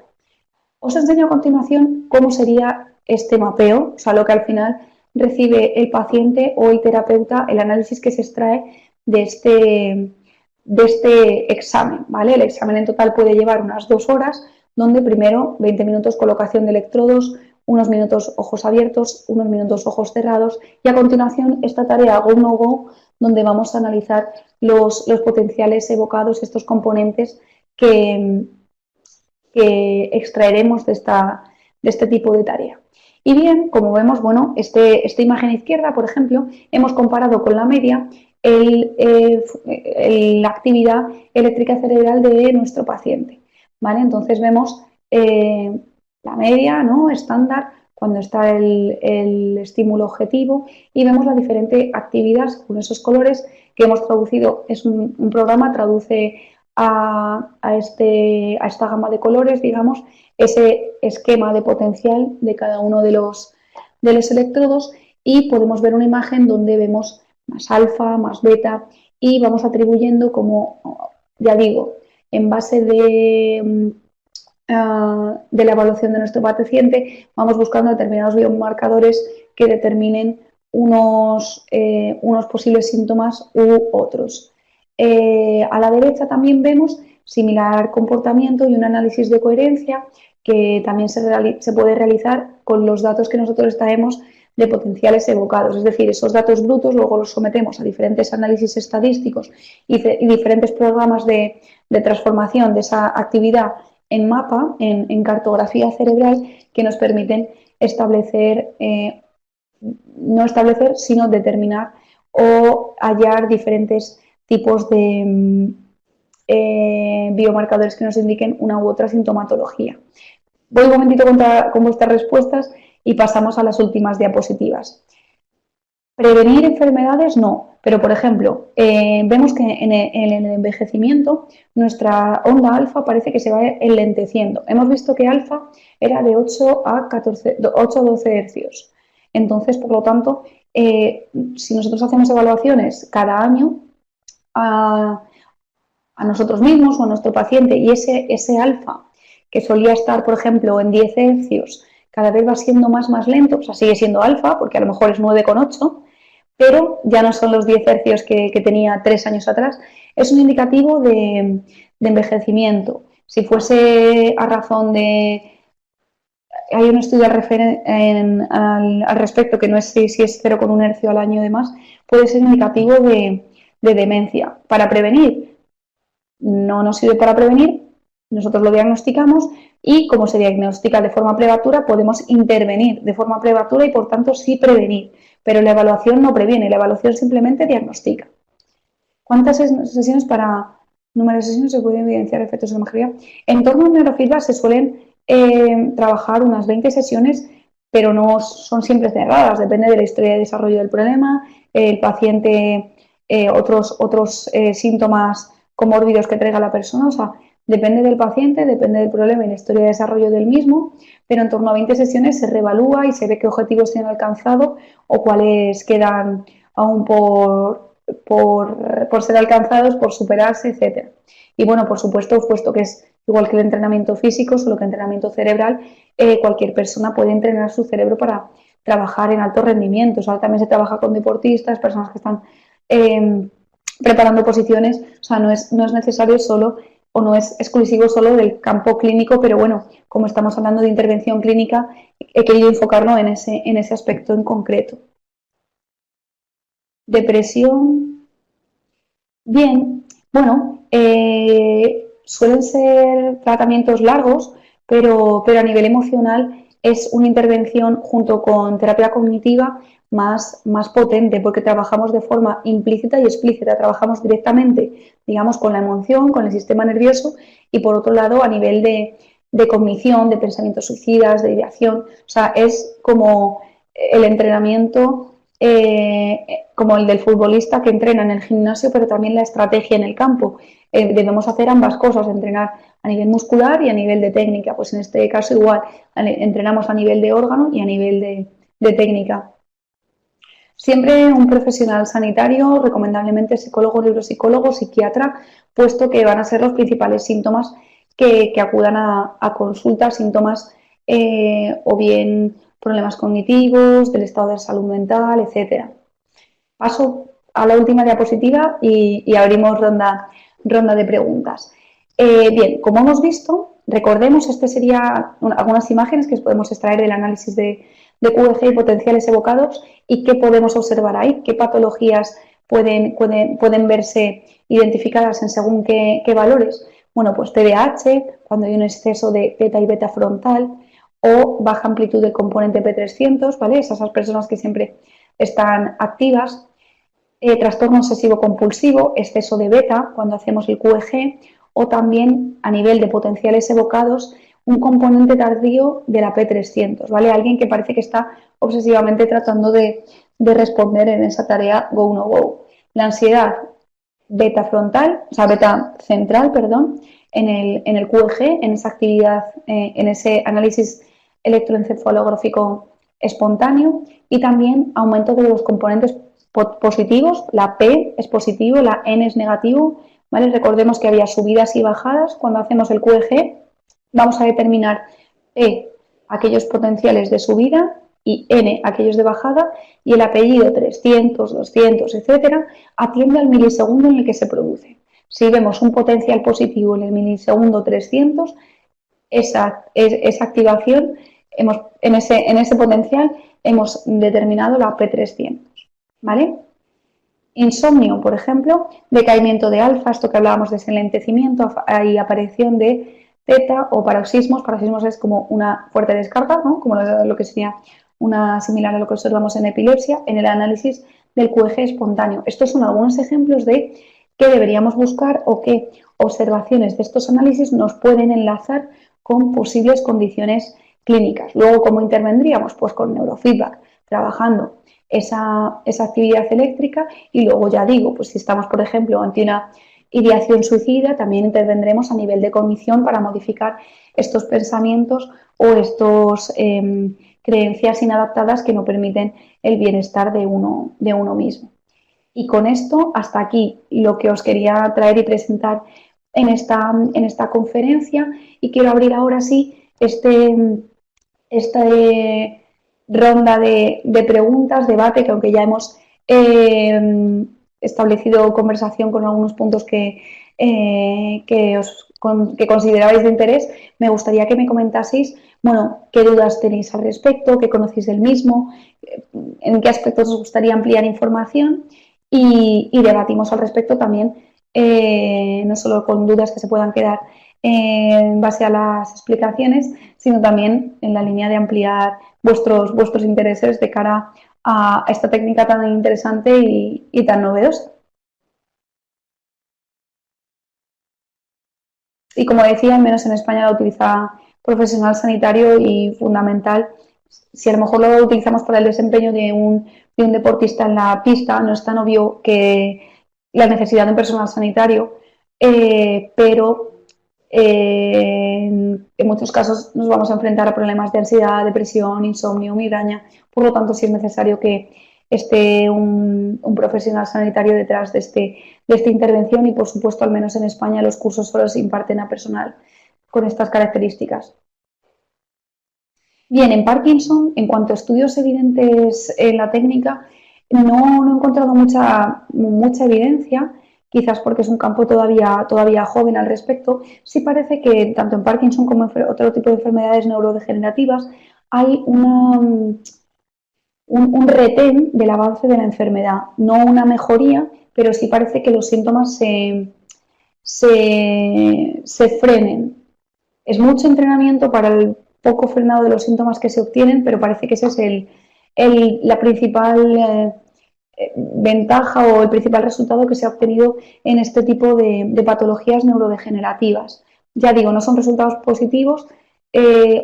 Os enseño a continuación cómo sería este mapeo, o sea, lo que al final recibe el paciente o el terapeuta, el análisis que se extrae de este examen, ¿vale? El examen en total puede llevar unas 2 horas, donde primero 20 minutos colocación de electrodos, unos minutos ojos abiertos, unos minutos ojos cerrados y a continuación esta tarea Go No Go, donde vamos a analizar los potenciales evocados, estos componentes que extraeremos de este tipo de tarea. Y bien, como vemos, bueno, esta imagen izquierda, por ejemplo, hemos comparado con la media la actividad eléctrica cerebral de nuestro paciente, ¿vale? Entonces vemos la media, ¿no?, estándar, cuando está el estímulo objetivo y vemos la diferente actividad con esos colores que hemos traducido. Es un programa, traduce a esta gama de colores, digamos, ese esquema de potencial de cada uno de los electrodos y podemos ver una imagen donde vemos más alfa, más beta y vamos atribuyendo, como ya digo, en base de la evaluación de nuestro paciente, vamos buscando determinados biomarcadores que determinen unos posibles síntomas u otros. A la derecha también vemos similar comportamiento y un análisis de coherencia que también se puede realizar con los datos que nosotros traemos de potenciales evocados, es decir, esos datos brutos luego los sometemos a diferentes análisis estadísticos y diferentes programas de transformación de esa actividad en mapa, en cartografía cerebral, que nos permiten establecer, no establecer, sino determinar o hallar diferentes tipos de biomarcadores que nos indiquen una u otra sintomatología. Voy un momentito con vuestras respuestas y pasamos a las últimas diapositivas. Prevenir enfermedades no, pero por ejemplo, vemos que en el envejecimiento nuestra onda alfa parece que se va enlenteciendo. Hemos visto que alfa era de 8 a 12 hercios. Entonces, por lo tanto, si nosotros hacemos evaluaciones cada año a nosotros mismos o a nuestro paciente y ese alfa que solía estar, por ejemplo, en 10 hercios, cada vez va siendo más lento, o sea, sigue siendo alfa, porque a lo mejor es 9,8, pero ya no son los 10 hercios que tenía 3 años atrás. Es un indicativo de envejecimiento. Si fuese a razón de... Hay un estudio al respecto, que no es si es 0,1 hercio al año de más, puede ser indicativo de demencia. Para prevenir, no nos sirve para prevenir, nosotros lo diagnosticamos y como se diagnostica de forma prematura, podemos intervenir de forma prematura y por tanto sí prevenir, pero la evaluación no previene, la evaluación simplemente diagnostica. ¿Cuántas sesiones número de sesiones se pueden evidenciar efectos de la mejoría? En torno al neurofeedback se suelen trabajar unas 20 sesiones, pero no son siempre cerradas, depende de la historia de desarrollo del problema, el paciente, otros síntomas comórbidos que traiga la persona, o sea, depende del paciente, depende del problema y la historia de desarrollo del mismo, pero en torno a 20 sesiones se reevalúa y se ve qué objetivos se han alcanzado o cuáles quedan aún por ser alcanzados, por superarse, etc. Y bueno, por supuesto, puesto que es igual que el entrenamiento físico, solo que el entrenamiento cerebral, cualquier persona puede entrenar su cerebro para trabajar en alto rendimiento. O sea, también se trabaja con deportistas, personas que están preparando posiciones, o sea, no es necesario solo o no es exclusivo solo del campo clínico, pero bueno, como estamos hablando de intervención clínica, he querido enfocarlo en ese aspecto en concreto. Depresión. Bien, bueno, suelen ser tratamientos largos, pero a nivel emocional es una intervención junto con terapia cognitiva más potente, porque trabajamos de forma implícita y explícita, trabajamos directamente, digamos, con la emoción, con el sistema nervioso y por otro lado a nivel de cognición, de pensamientos suicidas, de ideación, o sea, es como el entrenamiento, como el del futbolista que entrena en el gimnasio, pero también la estrategia en el campo. Debemos hacer ambas cosas, entrenar a nivel muscular y a nivel de técnica, pues en este caso igual, entrenamos a nivel de órgano y a nivel de técnica. Siempre un profesional sanitario, recomendablemente psicólogo, neuropsicólogo, psiquiatra, puesto que van a ser los principales síntomas que acudan a consulta, síntomas o bien problemas cognitivos, del estado de salud mental, etc. Paso a la última diapositiva y abrimos ronda de preguntas. Bien, como hemos visto, recordemos, este sería algunas imágenes que podemos extraer del análisis de QEG y potenciales evocados y qué podemos observar ahí, qué patologías pueden verse identificadas en según qué valores. Bueno, pues TDAH, cuando hay un exceso de beta y beta frontal, o baja amplitud del componente P300, ¿vale? Esas personas que siempre están activas. Trastorno obsesivo compulsivo, exceso de beta cuando hacemos el QEG, o también a nivel de potenciales evocados, un componente tardío de la P300, ¿vale? Alguien que parece que está obsesivamente tratando de responder en esa tarea go no go. La ansiedad beta frontal, o sea, beta central, perdón, en el QEG, en esa actividad, en ese análisis electroencefalográfico espontáneo, y también aumento de los componentes positivos, la P es positivo, la N es negativo, ¿vale? Recordemos que había subidas y bajadas. Cuando hacemos el QEG, vamos a determinar P, aquellos potenciales de subida, y N, aquellos de bajada, y el apellido 300, 200, etcétera, atiende al milisegundo en el que se produce. Si vemos un potencial positivo en el milisegundo 300, esa activación, en ese potencial hemos determinado la P300, ¿vale? Insomnio, por ejemplo, decaimiento de alfa, esto que hablábamos de deslentecimiento y aparición de teta o paroxismos. Paroxismos es como una fuerte descarga, ¿no? Como lo que sería una similar a lo que observamos en epilepsia, en el análisis del QEG espontáneo. Estos son algunos ejemplos de qué deberíamos buscar o qué observaciones de estos análisis nos pueden enlazar con posibles condiciones clínicas. Luego, ¿cómo intervendríamos? Pues con neurofeedback, trabajando esa actividad eléctrica, y luego ya digo, pues si estamos, por ejemplo, ante una ideación suicida, también intervendremos a nivel de cognición para modificar estos pensamientos o estas creencias inadaptadas que no permiten el bienestar de uno mismo. Y con esto, hasta aquí lo que os quería traer y presentar en esta conferencia, y quiero abrir ahora sí esta ronda de preguntas, debate, que aunque ya hemos establecido conversación con algunos puntos que considerabais de interés, me gustaría que me comentaseis, bueno, qué dudas tenéis al respecto, qué conocéis del mismo, en qué aspectos os gustaría ampliar información, y debatimos al respecto también, no solo con dudas que se puedan quedar en base a las explicaciones, sino también en la línea de ampliar vuestros intereses de cara a esta técnica tan interesante y tan novedosa. Y como decía, al menos en España la utiliza profesional sanitario, y fundamental. Si a lo mejor lo utilizamos para el desempeño de un deportista en la pista, no es tan obvio que la necesidad de un personal sanitario, pero en muchos casos nos vamos a enfrentar a problemas de ansiedad, depresión, insomnio, migraña. Por lo tanto, sí es necesario que esté un profesional sanitario detrás de esta intervención, y, por supuesto, al menos en España, los cursos solo se imparten a personal con estas características. Bien, en Parkinson, en cuanto a estudios evidentes en la técnica, no he encontrado mucha evidencia, quizás porque es un campo todavía joven al respecto. Sí parece que tanto en Parkinson como en otro tipo de enfermedades neurodegenerativas hay un retén del avance de la enfermedad, no una mejoría, pero sí parece que los síntomas se frenen. Es mucho entrenamiento para el poco frenado de los síntomas que se obtienen, pero parece que ese es la principal ventaja o el principal resultado que se ha obtenido en este tipo de patologías neurodegenerativas. Ya digo, no son resultados positivos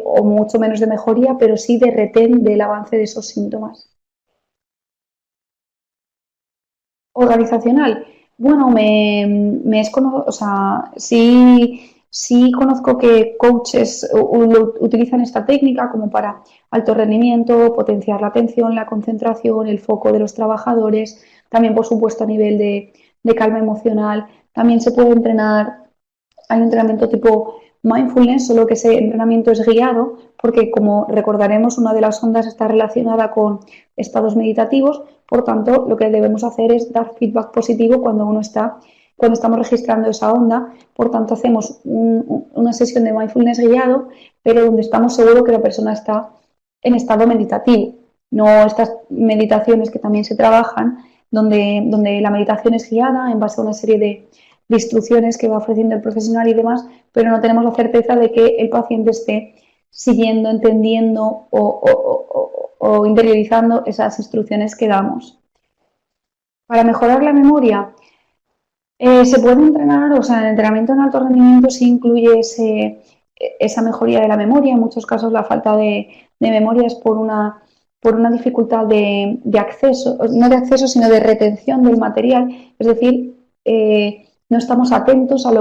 o mucho menos de mejoría, pero sí de retén del avance de esos síntomas. Organizacional. Bueno, o sea, sí conozco que coaches utilizan esta técnica como para alto rendimiento, potenciar la atención, la concentración, el foco de los trabajadores, también, por supuesto, a nivel de calma emocional. También se puede entrenar, hay un entrenamiento tipo mindfulness, solo que ese entrenamiento es guiado, porque, como recordaremos, una de las ondas está relacionada con estados meditativos. Por tanto, lo que debemos hacer es dar feedback positivo cuando estamos registrando esa onda. Por tanto, hacemos una sesión de mindfulness guiado, pero donde estamos seguros que la persona está en estado meditativo. No estas meditaciones que también se trabajan, donde la meditación es guiada en base a una serie de instrucciones que va ofreciendo el profesional y demás, pero no tenemos la certeza de que el paciente esté siguiendo, entendiendo o interiorizando esas instrucciones que damos. Para mejorar la memoria, se puede entrenar, o sea, el entrenamiento en alto rendimiento sí incluye esa mejoría de la memoria. En muchos casos la falta de memoria es por una dificultad de acceso, no de acceso, sino de retención del material. Es decir, no estamos atentos al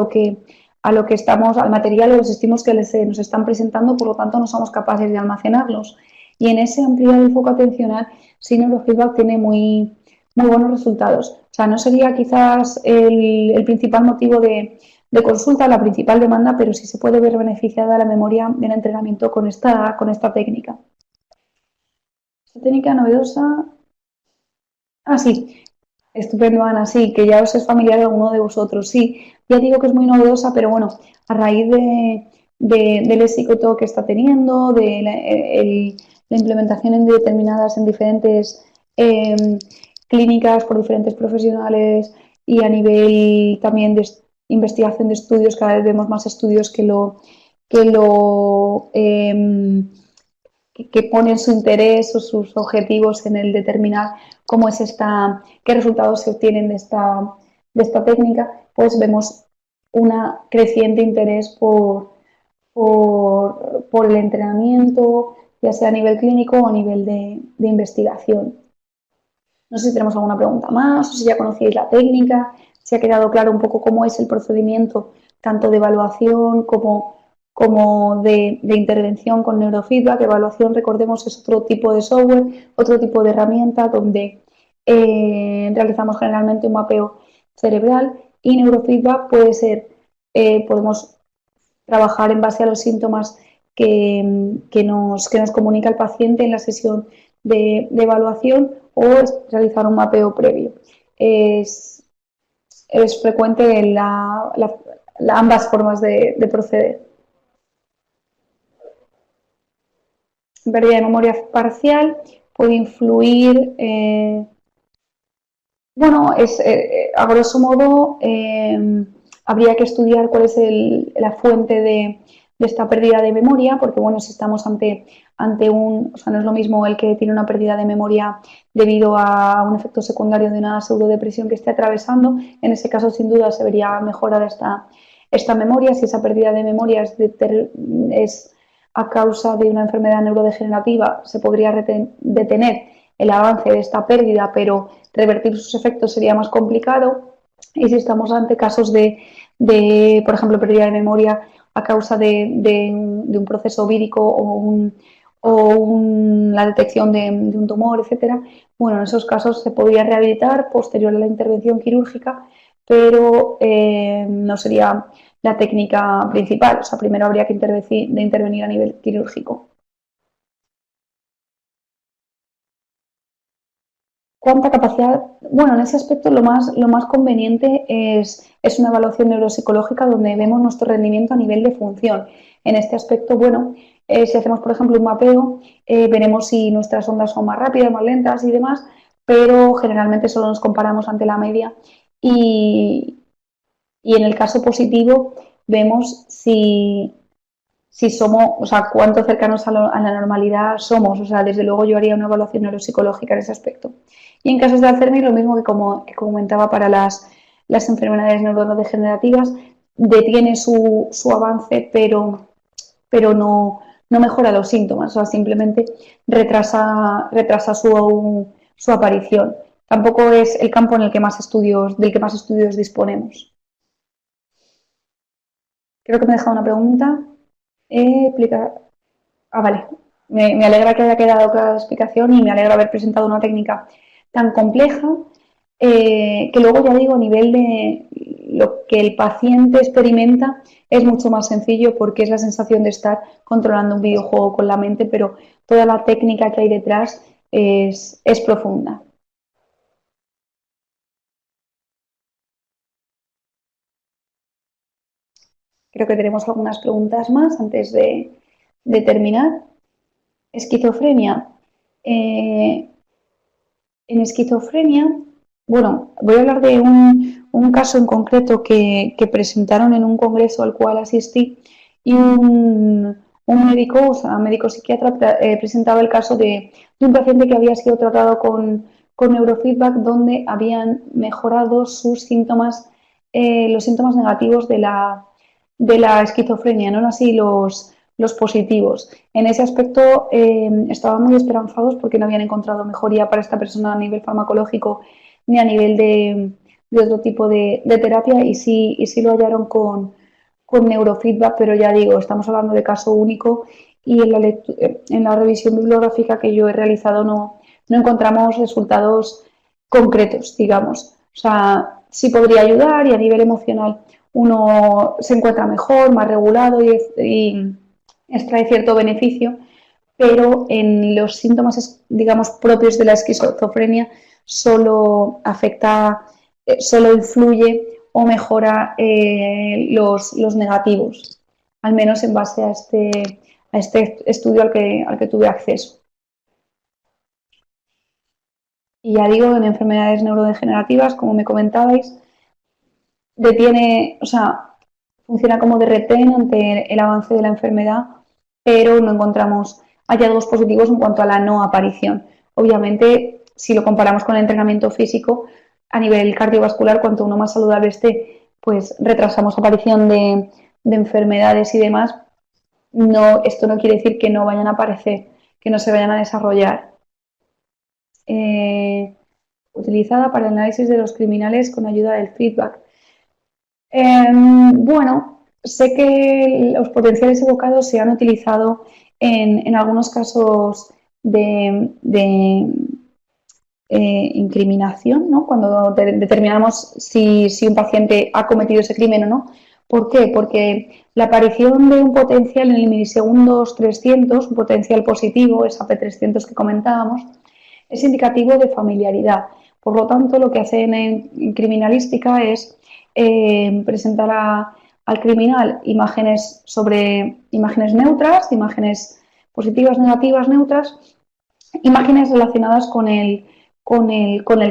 material o los estímulos que nos están presentando, por lo tanto no somos capaces de almacenarlos. Y en ese ampliar el foco atencional, sí, neurofeedback tiene muy buenos resultados. O sea, no sería quizás el principal motivo de consulta, la principal demanda, pero sí se puede ver beneficiada la memoria del entrenamiento con esta técnica. Esta técnica novedosa. Ah, sí, estupendo, Ana, sí, que ya os es familiar de alguno de vosotros. Sí, ya digo que es muy novedosa, pero bueno, a raíz del éxito que está teniendo, de la implementación en diferentes eh, clínicas por diferentes profesionales y a nivel también de investigación de estudios, cada vez vemos más estudios que lo que ponen su interés o sus objetivos en el determinar cómo es qué resultados se obtienen de esta técnica, pues vemos un creciente interés por el entrenamiento, ya sea a nivel clínico o a nivel de investigación. No sé si tenemos alguna pregunta más, o si ya conocíais la técnica, si ha quedado claro un poco cómo es el procedimiento, tanto de evaluación como de intervención con neurofeedback. Evaluación, recordemos, es otro tipo de software, otro tipo de herramienta donde realizamos generalmente un mapeo cerebral, y neurofeedback puede ser, podemos trabajar en base a los síntomas que nos comunica el paciente en la sesión de evaluación, o realizar un mapeo previo. Es frecuente ambas formas de proceder. Pérdida de memoria parcial puede influir, bueno, a grosso modo, habría que estudiar cuál es la fuente de esta pérdida de memoria, porque bueno, si estamos ante o sea, no es lo mismo el que tiene una pérdida de memoria debido a un efecto secundario de una pseudodepresión que esté atravesando. En ese caso, sin duda, se vería mejorada esta memoria. Si esa pérdida de memoria es a causa de una enfermedad neurodegenerativa, se podría detener el avance de esta pérdida, pero revertir sus efectos sería más complicado. Y si estamos ante casos por ejemplo, pérdida de memoria a causa de un proceso vírico o la detección de un tumor, etcétera, bueno, en esos casos se podría rehabilitar posterior a la intervención quirúrgica, pero no sería la técnica principal. O sea, primero habría que intervenir a nivel quirúrgico. ¿Cuánta capacidad? Bueno, en ese aspecto lo más conveniente es una evaluación neuropsicológica donde vemos nuestro rendimiento a nivel de función. En este aspecto, bueno, si hacemos, por ejemplo, un mapeo, veremos si nuestras ondas son más rápidas, más lentas y demás, pero generalmente solo nos comparamos ante la media, y, y en el caso positivo vemos si somos, o sea, cuánto cercanos a la normalidad somos. O sea, desde luego yo haría una evaluación neuropsicológica en ese aspecto. Y en casos de Alzheimer, lo mismo que comentaba para las enfermedades neurodegenerativas, detiene su avance, pero no mejora los síntomas. O sea, simplemente retrasa su aparición. Tampoco es el campo en el que del que más estudios disponemos. Creo que me he dejado una pregunta. Vale. Me alegra que haya quedado clara la explicación, y me alegra haber presentado una técnica tan compleja, que luego, ya digo, a nivel de lo que el paciente experimenta es mucho más sencillo, porque es la sensación de estar controlando un videojuego con la mente, pero toda la técnica que hay detrás es profunda. Creo que tenemos algunas preguntas más antes de terminar. Esquizofrenia. En esquizofrenia, bueno, voy a hablar de un caso en concreto que presentaron en un congreso al cual asistí, y un médico, o sea, médico psiquiatra, presentaba el caso de un paciente que había sido tratado con neurofeedback, donde habían mejorado sus síntomas, los síntomas negativos de la esquizofrenia, no así los positivos. En ese aspecto estaban muy esperanzados, porque no habían encontrado mejoría para esta persona a nivel farmacológico ni a nivel de otro tipo de terapia, y sí lo hallaron con neurofeedback, pero ya digo, estamos hablando de caso único, y en la revisión bibliográfica que yo he realizado no encontramos resultados concretos, digamos. O sea, sí podría ayudar y a nivel emocional uno se encuentra mejor, más regulado y extrae cierto beneficio, pero en los síntomas, digamos, propios de la esquizofrenia solo afecta, solo influye o mejora los negativos, al menos en base a este estudio al que tuve acceso. Y ya digo, en enfermedades neurodegenerativas, como me comentabais, detiene, o sea, funciona como de retén ante el avance de la enfermedad, pero no encontramos hallazgos positivos en cuanto a la no aparición. Obviamente, si lo comparamos con el entrenamiento físico, a nivel cardiovascular, cuanto uno más saludable esté, pues retrasamos aparición de enfermedades y demás. No, esto no quiere decir que no vayan a aparecer, que no se vayan a desarrollar. Utilizada para el análisis de los criminales con ayuda del feedback. Bueno, sé que los potenciales evocados se han utilizado en algunos casos de incriminación, ¿no? Cuando determinamos si un paciente ha cometido ese crimen o no. ¿Por qué? Porque la aparición de un potencial en el milisegundos 300, un potencial positivo, esa P300 que comentábamos, es indicativo de familiaridad. Por lo tanto, lo que hacen en criminalística es presentar al criminal imágenes sobre imágenes neutras, imágenes positivas, negativas, neutras, imágenes relacionadas con el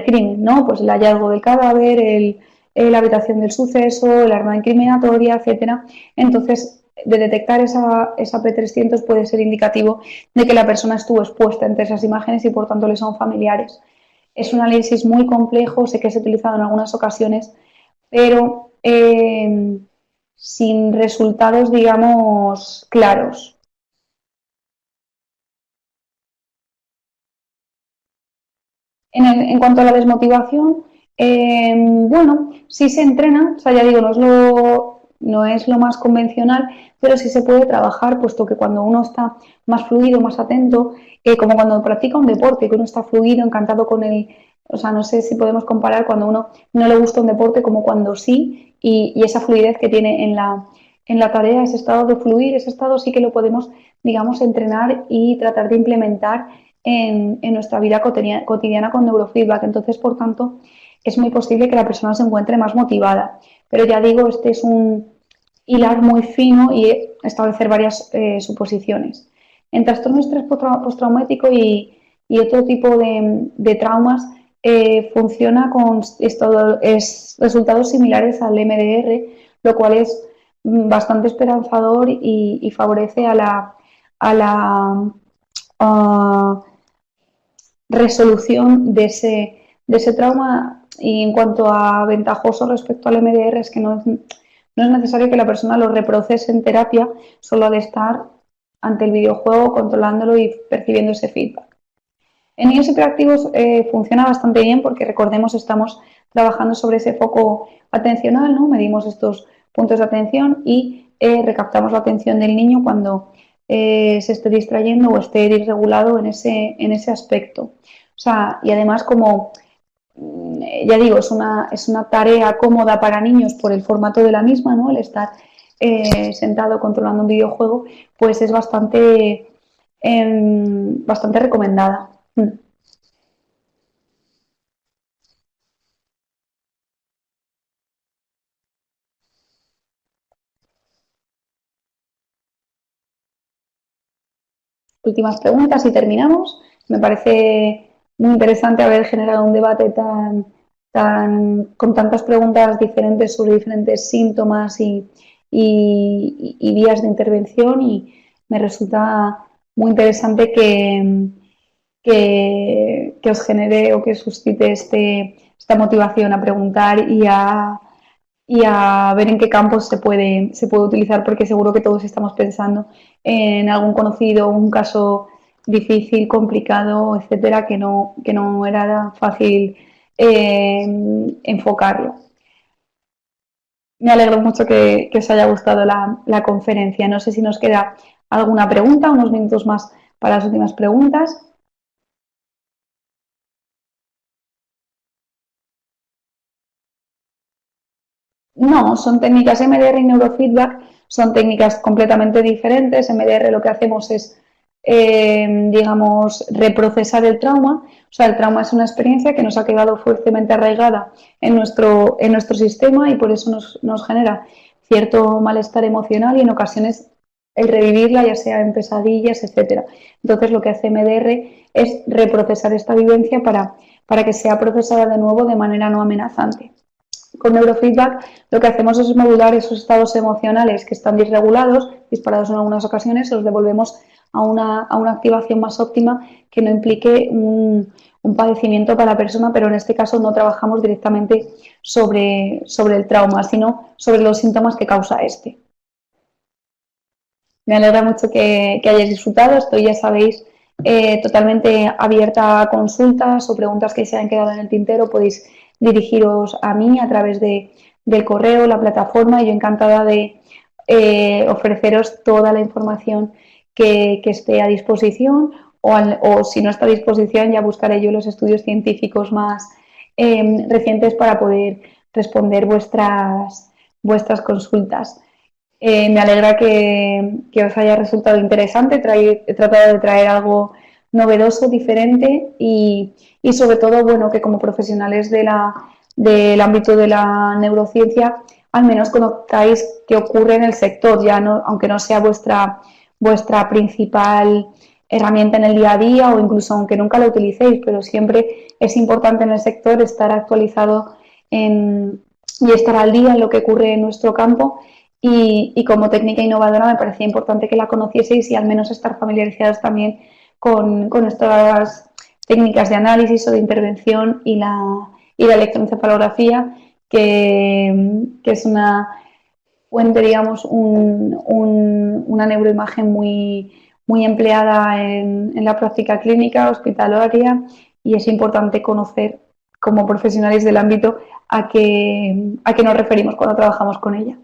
crimen, ¿no? Pues el hallazgo del cadáver, la habitación del suceso, el arma incriminatoria, etcétera. Entonces, de detectar esa P300 puede ser indicativo de que la persona estuvo expuesta entre esas imágenes y por tanto le son familiares. Es un análisis muy complejo, sé que es utilizado en algunas ocasiones, pero sin resultados, digamos, claros. En cuanto a la desmotivación, bueno, sí se entrena, o sea, ya digo, no es lo más convencional, pero sí se puede trabajar, puesto que cuando uno está más fluido, más atento, como cuando practica un deporte, que uno está fluido, encantado con el, o sea, no sé si podemos comparar cuando uno no le gusta un deporte como cuando sí, y esa fluidez que tiene en la tarea, ese estado de fluir, ese estado sí que lo podemos, digamos, entrenar y tratar de implementar en nuestra vida cotidiana con neurofeedback. Entonces, por tanto, es muy posible que la persona se encuentre más motivada. Pero ya digo, este es un hilar muy fino y establecer varias suposiciones. En trastorno de estrés postraumático y otro tipo de traumas funciona con resultados similares al MDR, lo cual es bastante esperanzador y favorece a la resolución de ese trauma. Y en cuanto a ventajoso respecto al MDR es que no es necesario que la persona lo reprocese en terapia, solo de estar ante el videojuego, controlándolo y percibiendo ese feedback. En niños hiperactivos funciona bastante bien porque, recordemos, estamos trabajando sobre ese foco atencional, ¿no? Medimos estos puntos de atención y recaptamos la atención del niño cuando se esté distrayendo o esté disregulado en ese aspecto. O sea, y además, como ya digo, es una tarea cómoda para niños por el formato de la misma, ¿no? El estar sentado controlando un videojuego, pues es bastante recomendada. Últimas preguntas y terminamos. Me parece muy interesante haber generado un debate con tantas preguntas diferentes sobre diferentes síntomas y vías de intervención, y me resulta muy interesante que os genere o que suscite esta motivación a preguntar y a ver en qué campos se puede utilizar, porque seguro que todos estamos pensando en algún conocido, un caso difícil, complicado, etcétera, que no era fácil enfocarlo. Me alegro mucho que os haya gustado la conferencia. No sé si nos queda alguna pregunta, unos minutos más para las últimas preguntas. No, son técnicas MDR y neurofeedback, son técnicas completamente diferentes. MDR lo que hacemos es, digamos, reprocesar el trauma. O sea, el trauma es una experiencia que nos ha quedado fuertemente arraigada en nuestro sistema y por eso nos genera cierto malestar emocional y en ocasiones el revivirla, ya sea en pesadillas, etcétera. Entonces, lo que hace MDR es reprocesar esta vivencia para que sea procesada de nuevo de manera no amenazante. Con neurofeedback lo que hacemos es modular esos estados emocionales que están disregulados, disparados en algunas ocasiones, y los devolvemos a una activación más óptima que no implique un padecimiento para la persona, pero en este caso no trabajamos directamente sobre el trauma, sino sobre los síntomas que causa este. Me alegra mucho que hayáis disfrutado. Estoy, ya sabéis, totalmente abierta a consultas o preguntas que se hayan quedado en el tintero. Podéis dirigiros a mí a través del correo, la plataforma, y yo encantada de ofreceros toda la información que esté a disposición o si no está a disposición ya buscaré yo los estudios científicos más recientes para poder responder vuestras consultas. Me alegra que os haya resultado interesante. He tratado de traer algo novedoso, diferente y sobre todo, bueno, que como profesionales del ámbito de la neurociencia, al menos conozcáis qué ocurre en el sector, ya no, aunque no sea vuestra principal herramienta en el día a día o incluso aunque nunca la utilicéis, pero siempre es importante en el sector estar actualizado y estar al día en lo que ocurre en nuestro campo. Y como técnica innovadora me parecía importante que la conocieseis y al menos estar familiarizados también con estas técnicas de análisis o de intervención y la electroencefalografía, que es una fuente, digamos, una neuroimagen muy empleada en la práctica clínica hospitalaria y es importante conocer como profesionales del ámbito a qué nos referimos cuando trabajamos con ella.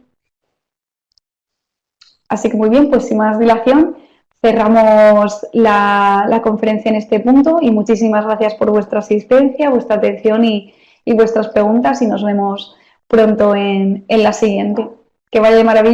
Así que muy bien, pues sin más dilación, cerramos la conferencia en este punto y muchísimas gracias por vuestra asistencia, vuestra atención y vuestras preguntas y nos vemos pronto en la siguiente. Que vaya de maravilla.